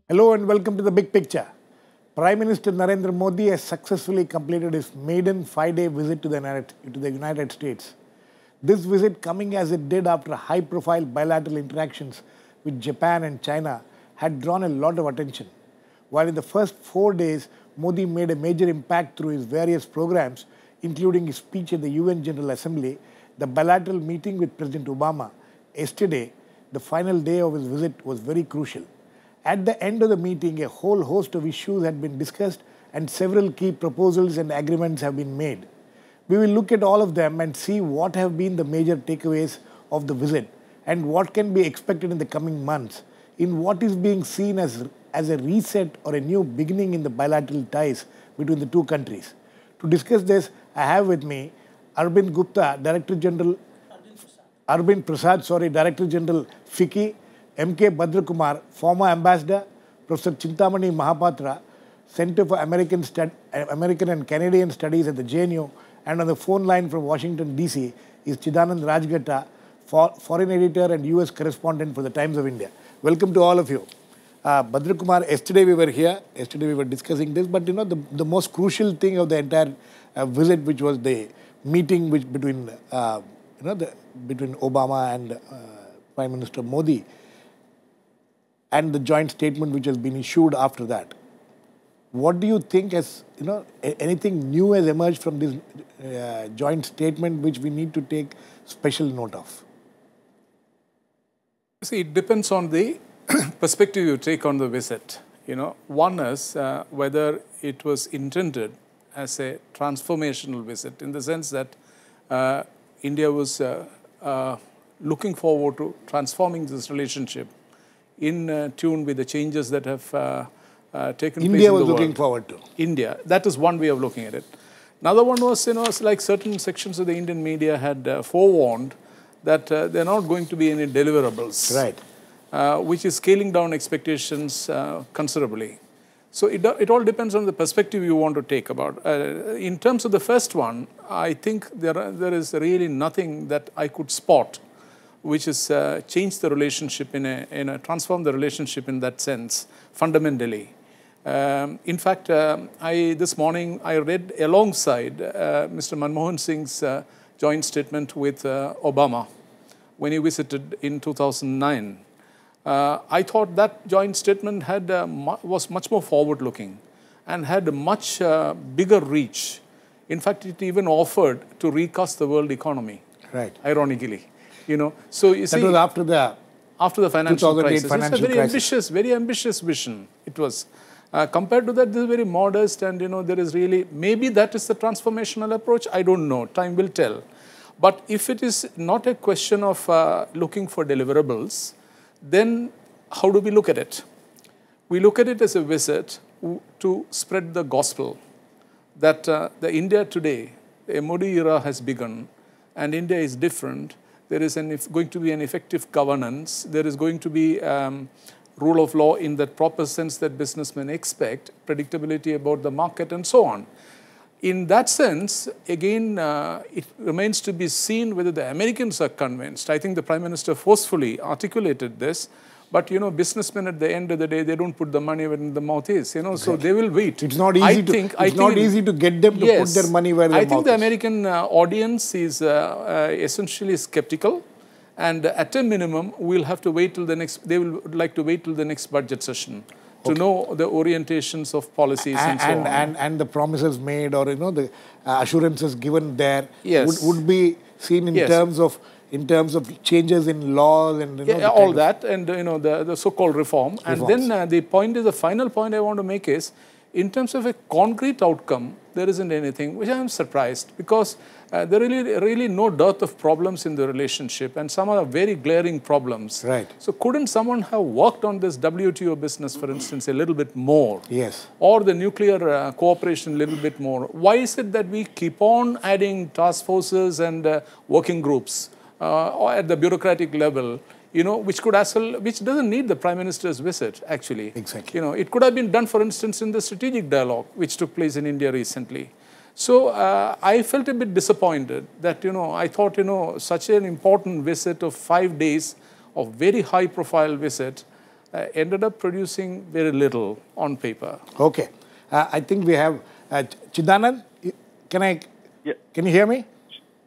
Hello and welcome to the big picture. Prime Minister Narendra Modi has successfully completed his maiden 5-day visit to the United States. This visit coming as it did after high-profile bilateral interactions with Japan and China had drawn a lot of attention. While in the first 4 days, Modi made a major impact through his various programs, including his speech at the UN General Assembly, the bilateral meeting with President Obama yesterday, the final day of his visit, was very crucial. At the end of the meeting, a whole host of issues had been discussed and several key proposals and agreements have been made. We will look at all of them and see what have been the major takeaways of the visit and what can be expected in the coming months in what is being seen as a reset or a new beginning in the bilateral ties between the two countries. To discuss this, I have with me Arbind Gupta, Director General, Director General FICCI, M.K. Bhadra Kumar, former ambassador, Professor Chintamani Mahapatra, Center for American and Canadian Studies at the JNU, and on the phone line from Washington, D.C. is Chidanand Rajghatta, foreign editor and U.S. correspondent for the Times of India. Welcome to all of you. Bhadra Kumar, yesterday we were here, yesterday we were discussing this, but the most crucial thing of the entire visit, which was the meeting between Obama and Prime Minister Modi, and the joint statement which has been issued after that. What do you think has, anything new has emerged from this joint statement which we need to take special note of? See, it depends on the perspective you take on the visit. One is whether it was intended as a transformational visit in the sense that India was looking forward to transforming this relationship in tune with the changes that have taken place in the world. India was looking forward to. India. That is one way of looking at it. Another one was, like certain sections of the Indian media had forewarned that there are not going to be any deliverables. Right. Which is scaling down expectations considerably. So it all depends on the perspective you want to take about. In terms of the first one, I think there is really nothing that I could spot which has changed the relationship transformed the relationship in that sense, fundamentally. In fact, this morning I read alongside Mr. Manmohan Singh's joint statement with Obama when he visited in 2009. I thought that joint statement was much more forward-looking and had a much bigger reach. In fact, it even offered to recast the world economy. Right. Ironically. So you see, that was after the financial 2008 crisis. Financial It's a very ambitious vision. It was. Compared to that, this is very modest, and there is really, maybe that is the transformational approach. I don't know. Time will tell. But if it is not a question of looking for deliverables, then how do we look at it? We look at it as a visit to spread the gospel that the India today, a Modi era has begun, and India is different. There is going to be an effective governance. There is going to be rule of law in that proper sense that businessmen expect, predictability about the market, and so on. In that sense, again, it remains to be seen whether the Americans are convinced. I think the Prime Minister forcefully articulated this. But, businessmen at the end of the day, they don't put the money where the mouth is, Exactly. So they will wait. It's not easy easy to get them to put their money where their mouth is. I think the American audience is essentially skeptical. And at a minimum, we'll have to wait till they will like to wait till the next budget session to know the orientations of policies and so on. And the promises made or, the assurances given there would be seen in terms of changes in laws and all that, and the so-called reform. And then the final point I want to make is, in terms of a concrete outcome, there isn't anything, which I am surprised, because there are really no dearth of problems in the relationship, and some are very glaring problems. Right. So couldn't someone have worked on this WTO business, for instance, a little bit more? Yes. Or the nuclear cooperation a little bit more? Why is it that we keep on adding task forces and working groups at the bureaucratic level, which doesn't need the Prime Minister's visit, actually. Exactly. It could have been done, for instance, in the strategic dialogue, which took place in India recently. So I felt a bit disappointed that, I thought, such an important visit of 5 days of very high profile visit ended up producing very little on paper. Okay. I think we have Chidanand. Can you hear me?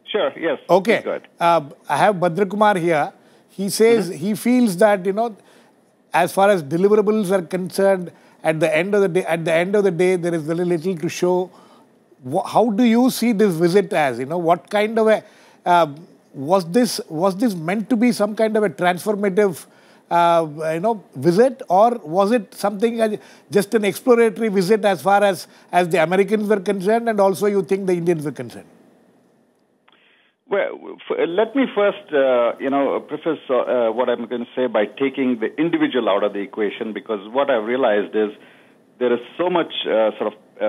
Sure, yes. Okay. Good. I have Bhadra Kumar here. He says he feels that, as far as deliverables are concerned, at the end of the day, there is very little to show. How do you see this visit as? What kind of a was this meant to be some kind of a transformative visit, or was it something just an exploratory visit as far as the Americans were concerned, and also you think the Indians were concerned? Well, let me first, preface what I'm going to say by taking the individual out of the equation, because what I've realized is there is so much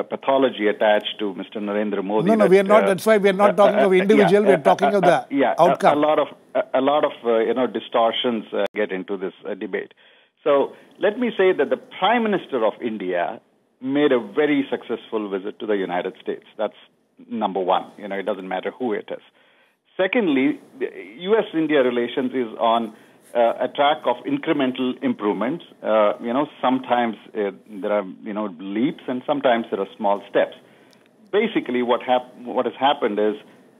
pathology attached to Mr. Narendra Modi. No, we are not. That's why we are not talking of individual. We are talking of the outcome. A lot of distortions get into this debate. So let me say that the Prime Minister of India made a very successful visit to the United States. That's number one. It doesn't matter who it is. Secondly, U.S.-India relations is on a track of incremental improvements. Sometimes there are leaps, and sometimes there are small steps. Basically, what has happened is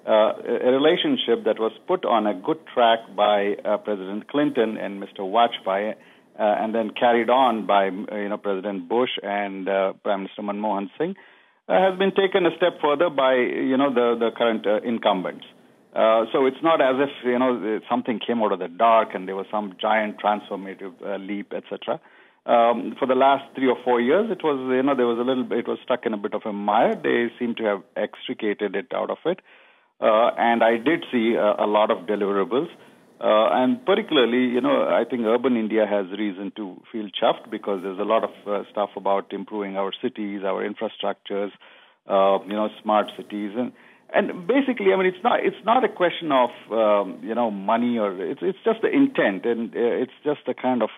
a relationship that was put on a good track by President Clinton and Mr. Vajpayee, and then carried on by President Bush and Prime Minister Manmohan Singh, has been taken a step further by the current incumbents. So it's not as if something came out of the dark and there was some giant transformative leap, etc. For the last 3 or 4 years, it was it was stuck in a bit of a mire. They seem to have extricated it out of it, and I did see a lot of deliverables. And particularly, I think urban India has reason to feel chuffed, because there's a lot of stuff about improving our cities, our infrastructures, smart cities, and basically, I mean, it's not a question of money, or it's just the intent, and it's just the kind of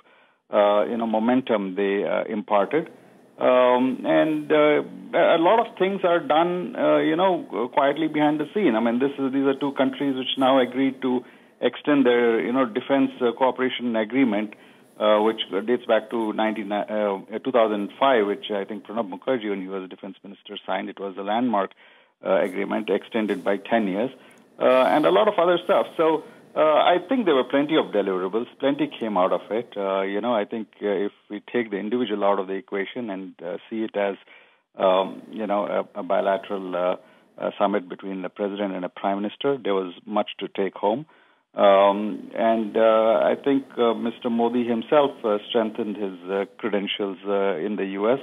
momentum they imparted, and a lot of things are done quietly behind the scene. I mean, these are two countries which now agreed to extend their defense cooperation agreement, which dates back to 2005, which I think Pranab Mukherjee, when he was defense minister, signed. It was a landmark agreement extended by 10 years, and a lot of other stuff. So I think there were plenty of deliverables. Plenty came out of it. I think if we take the individual out of the equation and see it as a bilateral summit between the president and a prime minister, there was much to take home. And I think Mr. Modi himself strengthened his credentials in the U.S.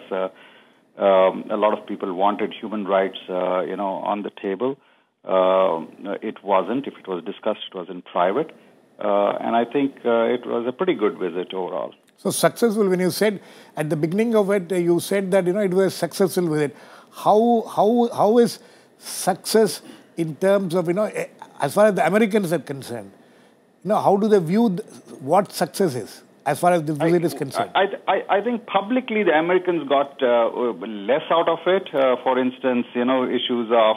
A lot of people wanted human rights, on the table. It wasn't. If it was discussed, it was in private. And I think it was a pretty good visit overall. So successful, when you said at the beginning of it, you said that, it was a successful visit. How is success in terms of, as far as the Americans are concerned, how do they view what success is? As far as this visit is concerned? I think publicly the Americans got less out of it. For instance, issues of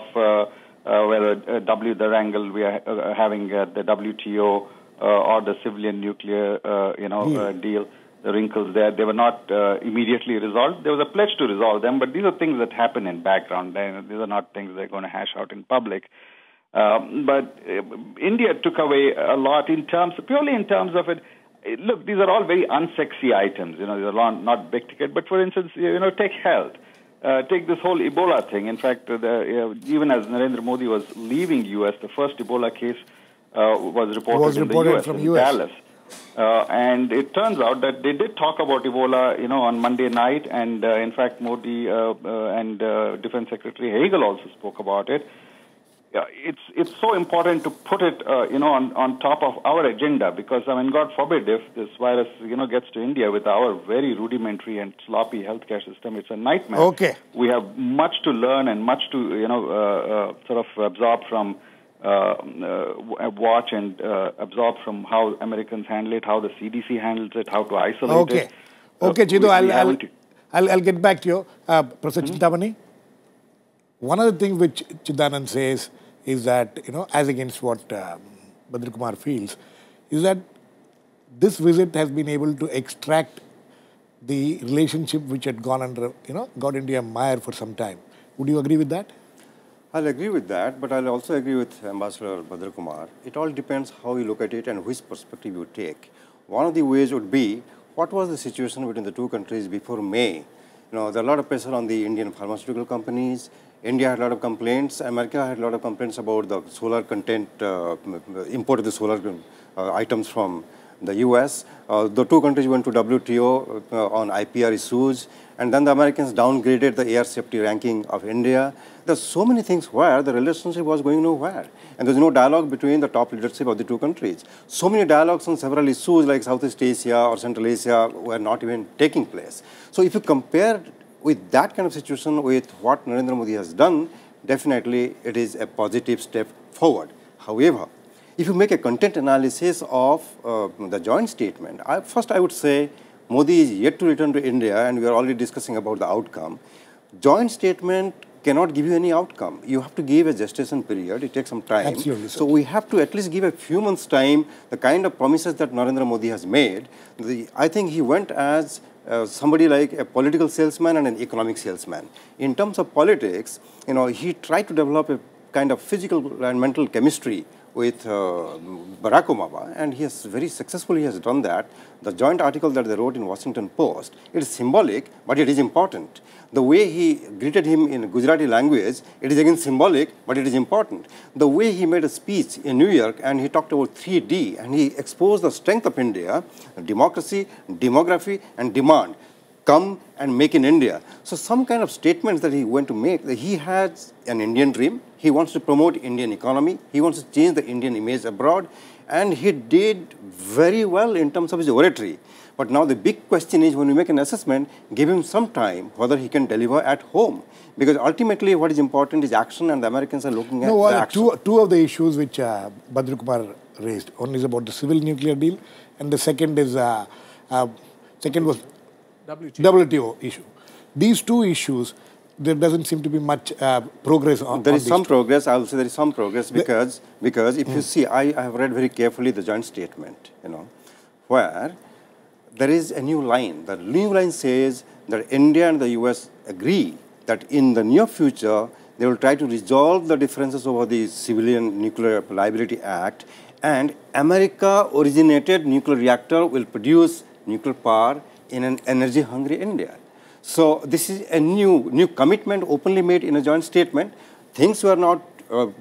whether the wrangle we are having at the WTO or the civilian nuclear, deal, the wrinkles there, they were not immediately resolved. There was a pledge to resolve them, but these are things that happen in background. These are not things they're going to hash out in public. But India took away a lot purely in terms of it. Look, these are all very unsexy items. These are not big ticket. But for instance, take health. Take this whole Ebola thing. In fact, even as Narendra Modi was leaving U.S., the first Ebola case was reported in the U.S., in Dallas. And it turns out that they did talk about Ebola, on Monday night. And in fact, Modi and Defense Secretary Hagel also spoke about it. It's so important to put it, on top of our agenda, because, God forbid if this virus, gets to India with our very rudimentary and sloppy healthcare system, it's a nightmare. Okay. We have much to learn and much to, sort of absorb from, watch and absorb from how Americans handle it, how the CDC handles it, how to isolate it. Okay, Chidu, I'll get back to you. Professor Chintamani, one of the things which Chidanand says is that, as against what Bhadra Kumar feels, is that this visit has been able to extract the relationship which had gone under, got into a mire for some time. Would you agree with that? I'll agree with that, but I'll also agree with Ambassador Bhadra Kumar. It all depends how you look at it and which perspective you take. One of the ways would be, what was the situation between the two countries before May? There are a lot of pressure on the Indian pharmaceutical companies. India had a lot of complaints. America had a lot of complaints about the solar content, import of the solar items from the US. The two countries went to WTO on IPR issues, and then the Americans downgraded the air safety ranking of India. There's so many things where the relationship was going nowhere, and there's no dialogue between the top leadership of the two countries. So many dialogues on several issues like Southeast Asia or Central Asia were not even taking place. So if you compare with that kind of situation with what Narendra Modi has done, definitely it is a positive step forward. However, if you make a content analysis of the joint statement, first I would say Modi is yet to return to India, and we are already discussing about the outcome. Joint statement cannot give you any outcome. You have to give a gestation period. It takes some time. Absolutely. So we have to at least give a few months' time, the kind of promises that Narendra Modi has made. I think he went as somebody like a political salesman and an economic salesman. In terms of politics, he tried to develop a kind of physical and mental chemistry with Barack Obama, and he has very successfully has done that. The joint article that they wrote in Washington Post, it is symbolic, but it is important. The way he greeted him in Gujarati language, it is again symbolic, but it is important. The way he made a speech in New York and he talked about 3D, and he exposed the strength of India, democracy, demography, and demand. Come and make in India. So some kind of statements that he went to make, that he has an Indian dream, he wants to promote Indian economy, he wants to change the Indian image abroad, and he did very well in terms of his oratory. But now the big question is, when we make an assessment, give him some time whether he can deliver at home. Because ultimately what is important is action, and the Americans are looking at the action. Two of the issues which Bhadra Kumar raised. One is about the civil nuclear deal, and the second is second was WTO issue. These two issues, there doesn't seem to be much progress on. There is some progress. I will say there is some progress because if you see, I have read very carefully the joint statement, where there is a new line. The new line says that India and the US agree that in the near future they will try to resolve the differences over the Civilian Nuclear Liability Act, and America-originated nuclear reactor will produce nuclear power in an energy-hungry India. So this is a new commitment openly made in a joint statement. Things were not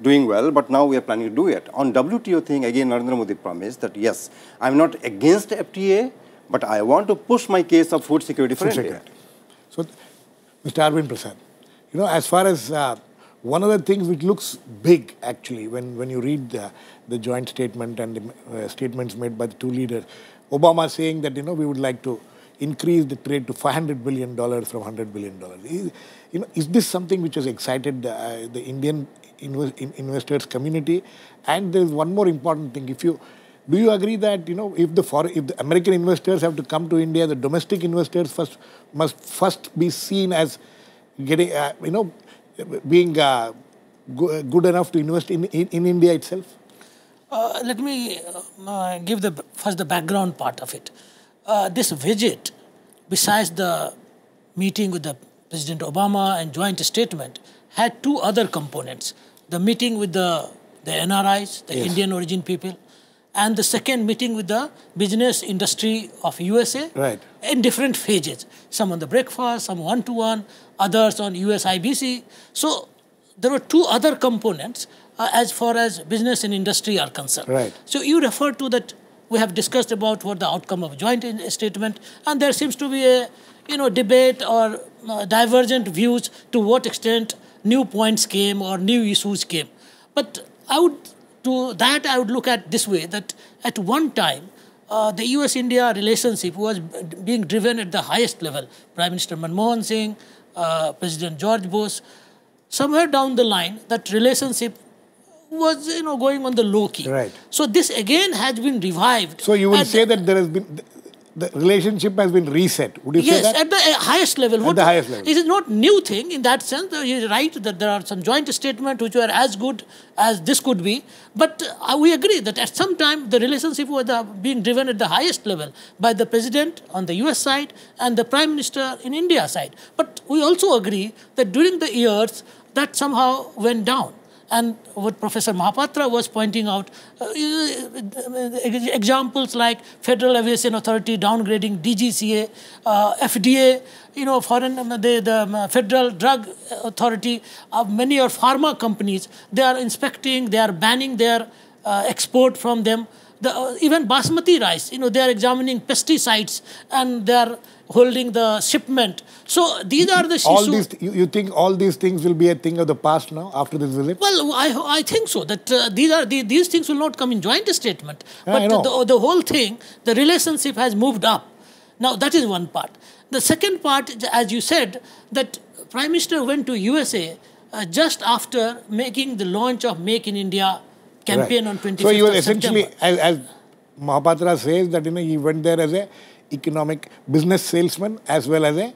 doing well, but now we are planning to do it. On WTO thing, again, Narendra Modi promised that, yes, I'm not against FTA, but I want to push my case of food security for India. So, Mr. Arbind Prasad, as far as one of the things which looks big, actually, when you read the joint statement and the statements made by the two leaders, Obama saying that, we would like to increase the trade to $500 billion from $100 billion. Is this something which has excited the Indian investors community? And there is one more important thing. Do you agree that if the American investors have to come to India, the domestic investors must first be seen as getting being good enough to invest in India itself? Let me give first the background part of it. This visit, besides the meeting with the President Obama and joint statement, had two other components. The meeting with the NRIs, the Indian origin people, and the second meeting with the business industry of USA, right, in different phases. Some on the breakfast, some one-to-one, others on US IBC. So there were two other components as far as business and industry are concerned. Right. So you referred to that. We have discussed about what the outcome of joint statement, and there seems to be a debate or divergent views to what extent new points came or new issues came. But I would look at this way, that at one time the US-India relationship was being driven at the highest level. Prime Minister Manmohan Singh, President George Bush. Somewhere down the line, that relationship was going on the low key. Right. So this again has been revived. So you will say that there has been the relationship has been reset. Would you say Yes, that? at the highest level. At the highest level. It is not new thing in that sense. You're right that there are some joint statements which were as good as this could be. But we agree that at some time the relationship was being driven at the highest level by the President on the US side and the Prime Minister in India side. But we also agree that during the years that somehow went down. And what Professor Mahapatra was pointing out, examples like Federal Aviation Authority downgrading DGCA, FDA, the Federal Drug Authority, many are pharma companies, they are inspecting, they are banning their export from them. Even basmati rice, they are examining pesticides and they are holding the shipment. So these are the issues. You think all these things will be a thing of the past now after this visit? Well, I think so. That these things will not come in joint statement. But the whole thing, the relationship has moved up. Now that is one part. The second part, as you said, that Prime Minister went to USA just after making the launch of Make in India campaign on 25th So he was of essentially, September. as Mahapatra says, that he went there as a economic business salesman as well as a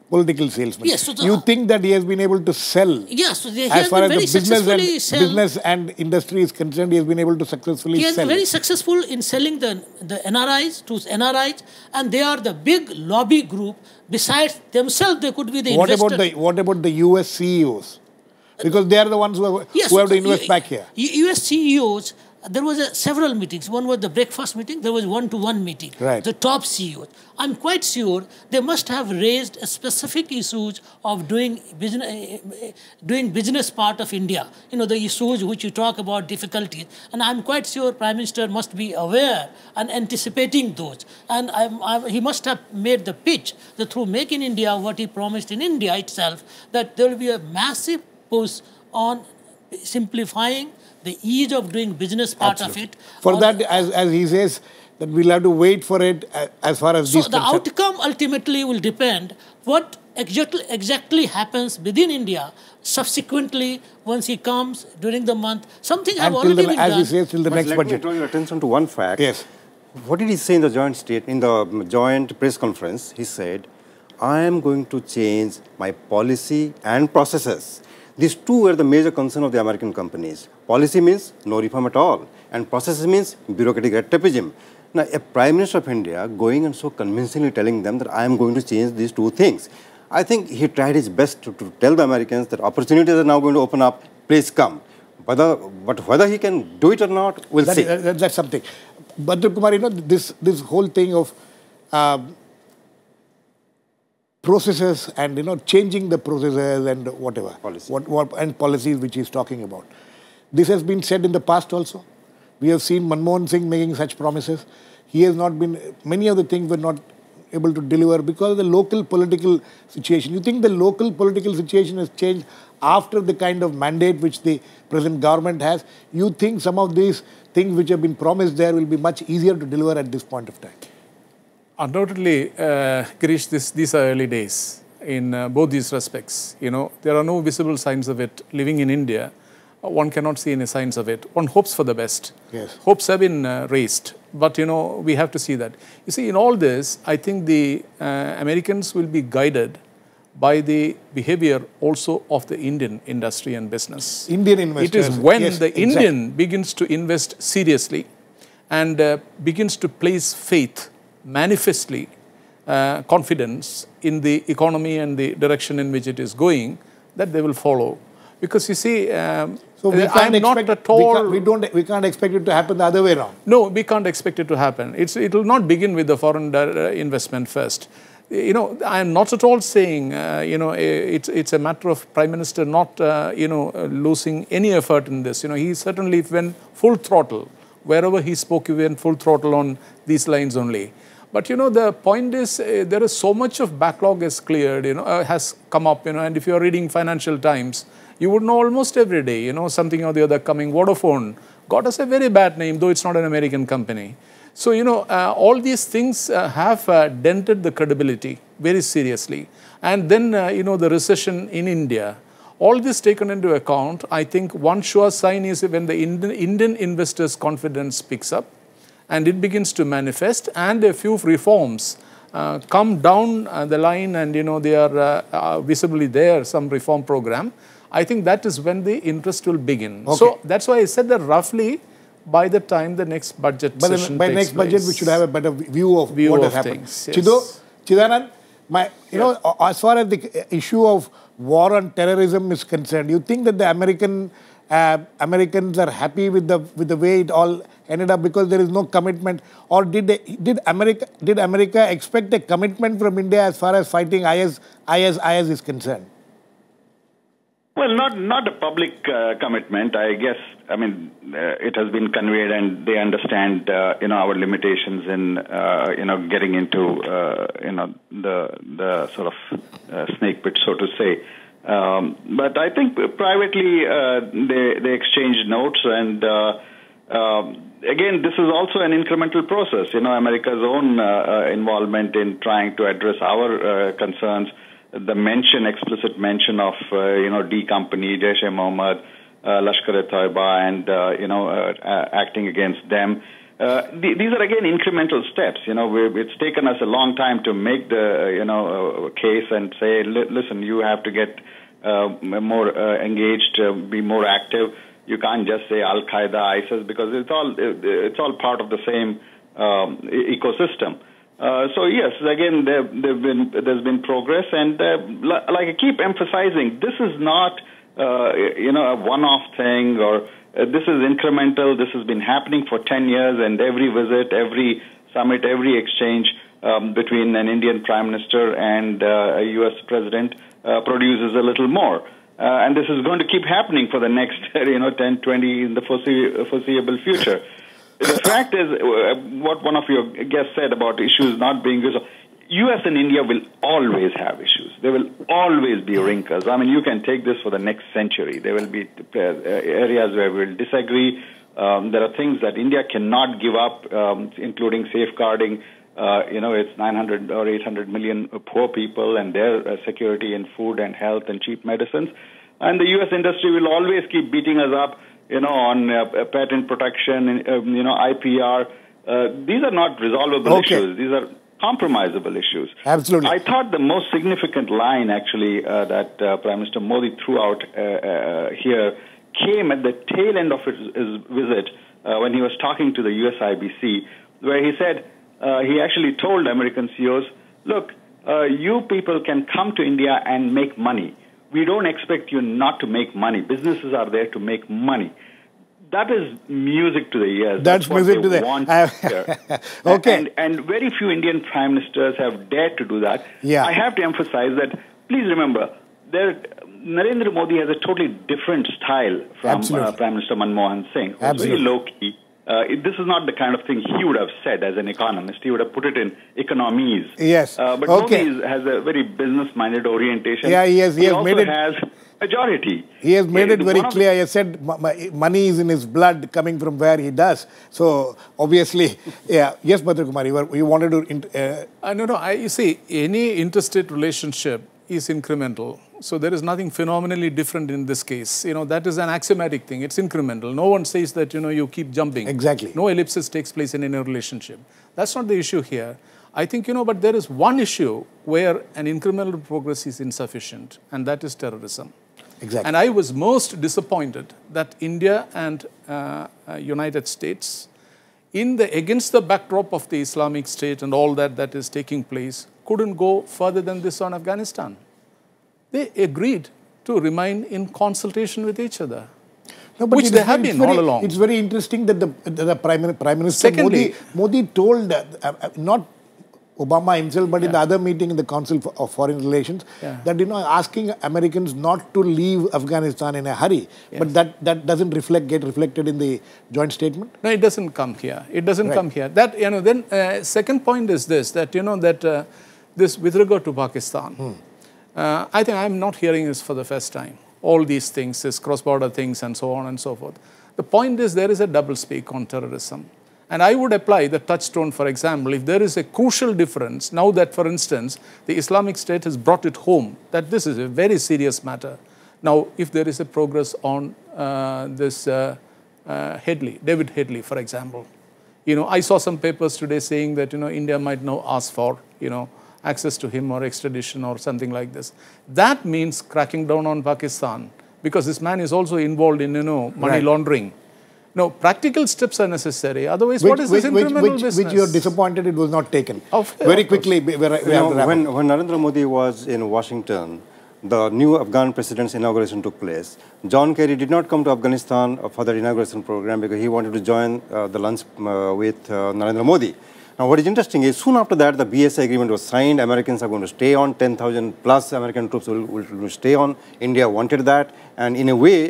political salesman. Yes, so you think that he has been able to sell? Yes, so he as has far been as very the successfully business and industry is concerned, he has been able to successfully He has sell. been very successful in selling the NRIs to NRIs, and they are the big lobby group. Besides themselves, they could be the investor. What about the US CEOs? Because they are the ones who have to invest back here. US CEOs, there was several meetings. One was the breakfast meeting. There was one-to-one meeting. Right. The top CEOs. I'm quite sure they must have raised specific issues of doing business part of India. The issues which you talk about, difficulties. And I'm quite sure Prime Minister must be aware and anticipating those. And he must have made the pitch that through Make in India, what he promised in India itself, that there will be a massive push on simplifying the ease of doing business part of it. For that, as he says, that we'll have to wait for it as far as so the outcome ultimately will depend what exactly happens within India subsequently once he comes during the month. Something have already been done. As he says, till the next budget. Let me draw your attention to one fact. Yes. What did he say in the joint press conference? He said, I am going to change my policy and processes. These two were the major concern of the American companies. Policy means no reform at all, and processes means bureaucratic red tapeism. Now, a Prime Minister of India going and so convincingly telling them that I am going to change these two things. I think he tried his best to tell the Americans that opportunities are now going to open up, please come. But whether he can do it or not, we'll see. That's something. Bhadra Kumar, this whole thing of processes and changing the processes and whatever and policies which he's talking about. This has been said in the past also. We have seen Manmohan Singh making such promises. He has not been. Many of the things were not able to deliver because of the local political situation. You think the local political situation has changed after the kind of mandate which the present government has? You think some of these things which have been promised there will be much easier to deliver at this point of time? Undoubtedly, Girish, these are early days in both these respects. There are no visible signs of it. Living in India, one cannot see any signs of it. One hopes for the best. Yes. Hopes have been raised, but we have to see that. You see, in all this, I think the Americans will be guided by the behavior also of the Indian industry and business. Indian investors. It is when the Indian begins to invest seriously and begins to place faith, manifestly confidence in the economy and the direction in which it is going, that they will follow. Because you see, so we can't not at all. We can't expect it to happen the other way around. No, we can't expect it to happen. It will not begin with the foreign investment first. I am not at all saying, it's a matter of Prime Minister not, losing any effort in this. He certainly went full throttle. Wherever he spoke, he went full throttle on these lines only. But, the point is, there is so much of backlog has cleared, has come up, and if you are reading Financial Times, you would know almost every day, something or the other coming. Vodafone got us a very bad name, though it's not an American company. So, all these things have dented the credibility very seriously. And then, the recession in India, all this taken into account, I think one sure sign is when the Indian investors' confidence picks up, and it begins to manifest, and a few reforms come down the line, and they are visibly there, some reform program, I think that is when the interest will begin. Okay. So that's why I said that roughly by the time the next budget session by takes next budget, place, we should have a better view of what has happened. Things, yes. Chidanand, as far as the issue of war on terrorism is concerned, you think that the Americans are happy with the way it all ended up because there is no commitment, or did America expect a commitment from India as far as fighting IS is concerned? Well, not a public commitment. I guess, I mean, it has been conveyed, and they understand, our limitations in, getting into, the sort of snake pit, so to say. But I think privately they exchanged notes, and again, this is also an incremental process. America's own involvement in trying to address our concerns. The explicit mention of, D Company, Jaish-e-Mohammed, Lashkar-e-Taiba, and, acting against them. These are, again, incremental steps. It's taken us a long time to make the, case and say, listen, you have to get more engaged, be more active. You can't just say Al-Qaeda, ISIS, because it's all part of the same ecosystem. So yes, again, there's been progress, and like I keep emphasizing, this is not a one-off thing, or this is incremental. This has been happening for 10 years, and every visit, every summit, every exchange between an Indian Prime Minister and a U.S. President produces a little more. And this is going to keep happening for the next 10, 20 in the foreseeable future. The fact is, what one of your guests said about issues not being resolved, U.S. and India will always have issues. There will always be wrinkles. I mean, you can take this for the next century. There will be areas where we will disagree. There are things that India cannot give up, including safeguarding, its 900 or 800 million poor people and their security in food and health and cheap medicines. And the U.S. industry will always keep beating us up, on patent protection, IPR. These are not resolvable issues. These are compromisable issues. Absolutely. I thought the most significant line, actually, that Prime Minister Modi threw out here came at the tail end of his visit when he was talking to the USIBC, where he said, he actually told American CEOs, look, you people can come to India and make money. We don't expect you not to make money. Businesses are there to make money. That is music to the ears. That's music to the ears. Okay. And very few Indian prime ministers have dared to do that. Yeah. I have to emphasize that, please remember, Narendra Modi has a totally different style from Prime Minister Manmohan Singh, who's very low-key. This is not the kind of thing he would have said as an economist. He would have put it in economies. Yes. But Modi has a very business-minded orientation. Yeah, he has made it. Has majority. He has made it very clear. He has said money is in his blood, coming from where he does. So obviously, yeah. Yes, Bhadra Kumar, you wanted to. No. You see, any interstate relationship is incremental. So there is nothing phenomenally different in this case. That is an axiomatic thing. It's incremental. No one says that, you keep jumping. Exactly. No ellipsis takes place in any relationship. That's not the issue here. I think, but there is one issue where an incremental progress is insufficient, and that is terrorism. Exactly. And I was most disappointed that India and United States, against the backdrop of the Islamic State and all that is taking place, couldn't go further than this on Afghanistan. They agreed to remain in consultation with each other, which they have been all along. It's very interesting that the Prime Minister Modi told, not Obama himself, but in the other meeting in the Council of Foreign Relations, that, asking Americans not to leave Afghanistan in a hurry. But that doesn't get reflected in the joint statement? No, it doesn't come here. It doesn't come here. That, then second point is this, that, this with regard to Pakistan, I think I'm not hearing this for the first time. All these things, this cross-border things and so on and so forth. The point is there is a doublespeak on terrorism. And I would apply the touchstone, for example, if there is a crucial difference, now that, for instance, the Islamic State has brought it home, that this is a very serious matter. Now, if there is a progress on David Headley, for example, I saw some papers today saying that, India might now ask for, access to him or extradition or something like this. That means cracking down on Pakistan, because this man is also involved in, money laundering. No, practical steps are necessary. Otherwise, what is this incremental business? Which you are disappointed it was not taken. Very quickly, when Narendra Modi was in Washington, the new Afghan president's inauguration took place. John Kerry did not come to Afghanistan for the inauguration program because he wanted to join the lunch with Narendra Modi. Now, what is interesting is soon after that, the BSA agreement was signed. Americans are going to stay on. 10,000 plus American troops will stay on. India wanted that. And in a way,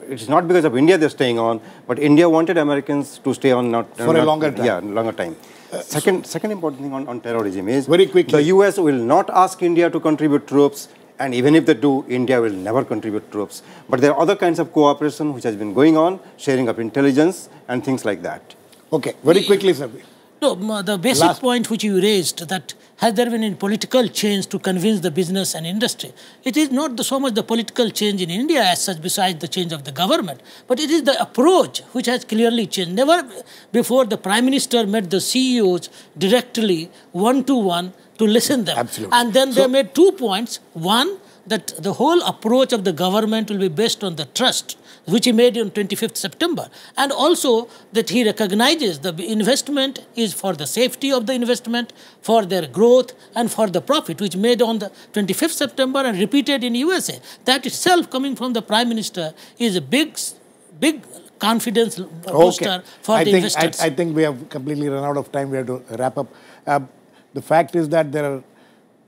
it's not because of India they're staying on, but India wanted Americans to stay on for a longer time. Yeah, longer time. Second important thing on terrorism is very quickly, the US will not ask India to contribute troops. And even if they do, India will never contribute troops. But there are other kinds of cooperation which has been going on, sharing of intelligence and things like that. Okay, very quickly, sir. No, the basic point which you raised, that has there been any political change to convince the business and industry? It is not so much the political change in India as such, besides the change of the government, but it is the approach which has clearly changed. Never before the Prime Minister met the CEOs directly, one-to-one, to listen them. Absolutely. And then they made 2 points. One, that the whole approach of the government will be based on the trust, which he made on 25th September. And also that he recognizes the investment is for the safety of the investment, for their growth and for the profit, which made on the 25th September and repeated in USA. That itself, coming from the Prime Minister, is a big confidence booster for the investors. I think we have completely run out of time. We have to wrap up. The fact is that there are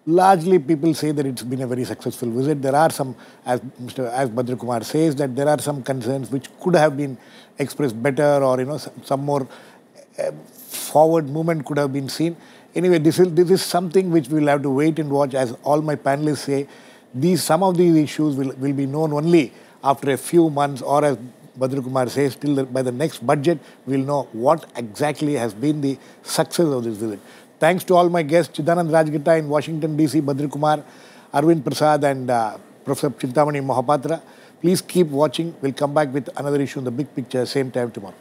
largely people say that it's been a very successful visit. There are some, as Bhadra Kumar says, that there are some concerns which could have been expressed better, or some more forward movement could have been seen. Anyway, this is something which we'll have to wait and watch. As all my panelists say, some of these issues will be known only after a few months, or as Bhadra Kumar says, by the next budget, we'll know what exactly has been the success of this visit. Thanks to all my guests, Chidanand Rajghatta in Washington, D.C., Bhadra Kumar, Arbind Prasad and Prof. Chintamani Mahapatra. Please keep watching. We'll come back with another issue in the big picture, same time tomorrow.